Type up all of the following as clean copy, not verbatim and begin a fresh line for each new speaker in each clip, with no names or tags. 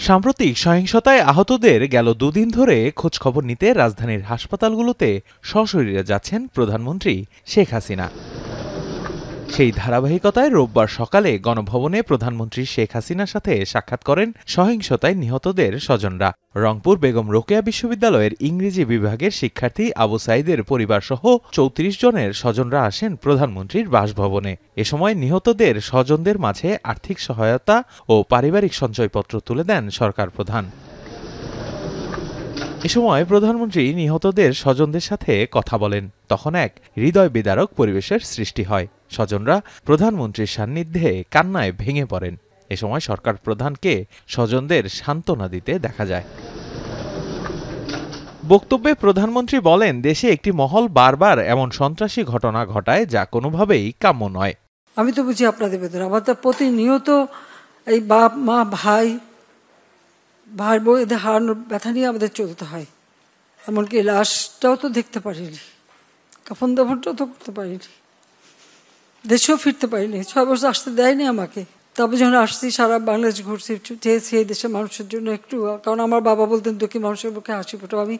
সাম্প্রতিক সহিংসতায় আহতদের গেল দুদিন ধরে খোঁজখবর নিতে রাজধানীর হাসপাতালগুলোতে সশরীরে যাচ্ছেন প্রধানমন্ত্রী শেখ হাসিনা। সেই ধারাবাহিকতায় রোববার সকালে গণভবনে প্রধানমন্ত্রী শেখ হাসিনার সাথে সাক্ষাৎ করেন সহিংসতায় নিহতদের স্বজনরা। রংপুর বেগম রোকেয়া বিশ্ববিদ্যালয়ের ইংরেজি বিভাগের শিক্ষার্থী আবু সাইদের পরিবারসহ ৩৪ জনের স্বজনরা আসেন প্রধানমন্ত্রীর বাসভবনে। এ সময় নিহতদের স্বজনদের মাঝে আর্থিক সহায়তা ও পারিবারিক সঞ্চয়পত্র তুলে দেন সরকার প্রধান। এ সময় প্রধানমন্ত্রী নিহতদের স্বজনদের সাথে কথা বলেন। তখন এক হৃদয় বিদারক পরিবেশের সৃষ্টি হয়। স্বজনরা প্রধানমন্ত্রীর সান্নিধ্যে কান্নায় ভেঙে পড়েন। এ সময় সরকার প্রধানকে স্বজনদের সান্ত্বনা দিতে দেখা যায়। বক্তব্যে প্রধানমন্ত্রী বলেন, দেশে একটি মহল বারবার এমন সন্ত্রাসী ঘটনা ঘটায় যা কোনোভাবেই কাম্য নয়।
আমি তো বুঝি আপনাদের ভেতরে আমাদের প্রতিনিয়ত এই বাপ মা ভাই বউ এদের হারানোর ব্যথা নিয়ে আমাদের চলতে হয়। এমনকি লাশটাও তো দেখতে পারিনি, কাফন দাফনটাও তো করতে পারিনি, দেশেও ফিরতে পারিনি, 6 বছর আসতে দেয়নি আমাকে। তবে যখন আসছি সারা বাংলাদেশ ঘুরছি, চেয়েছি এই দেশের মানুষের জন্য একটু, কারণ আমার বাবা বলতেন দুঃখী মানুষের মুখে হাসি ফোটাও, আমি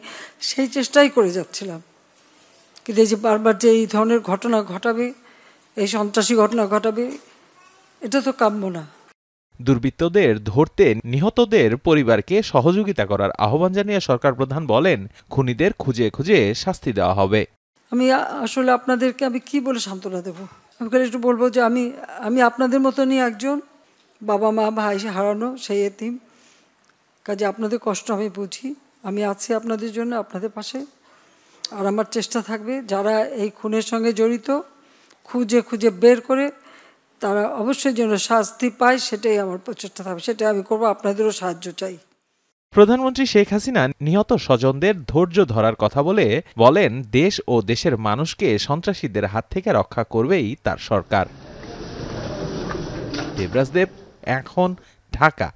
সেই চেষ্টাই করে যাচ্ছিলাম। কিন্তু এই যে বারবার যে এই ধরনের ঘটনা ঘটাবে, এই সন্ত্রাসী ঘটনা ঘটাবে, এটা তো কাম্য না।
দুর্বৃত্তদের ধরতে নিহতদের পরিবারকে সহযোগিতা করার আহ্বান জানিয়ে সরকার প্রধান বলেন, খুনিদের খুঁজে খুঁজে শাস্তি দেওয়া হবে।
আমি আসলে আপনাদেরকে আমি কি বলে সান্ত্বনা দেব? আমি একটু বলবো যে আমি আপনাদের মতনই একজন, বাবা মা ভাই হারানো সেই এতিম। কাজে আপনাদের কষ্ট আমি বুঝি, আমি আছি আপনাদের জন্য, আপনাদের পাশে। আর আমার চেষ্টা থাকবে যারা এই খুনের সঙ্গে জড়িত খুঁজে খুঁজে বের করে তারা অবশ্যই যেন শাস্তি পায়, সেটাই আমার প্রচেষ্টা থাকবে, সেটাই আমি করবো। আপনাদেরও সাহায্য চাই।
প্রধানমন্ত্রী শেখ হাসিনা নিহত স্বজনদের ধৈর্য ধরার কথা বলেন, দেশ ও দেশের মানুষকে সন্ত্রাসীদের হাত থেকে রক্ষা করবেই তার সরকার। দেবরাজ দেব, এখন, ঢাকা।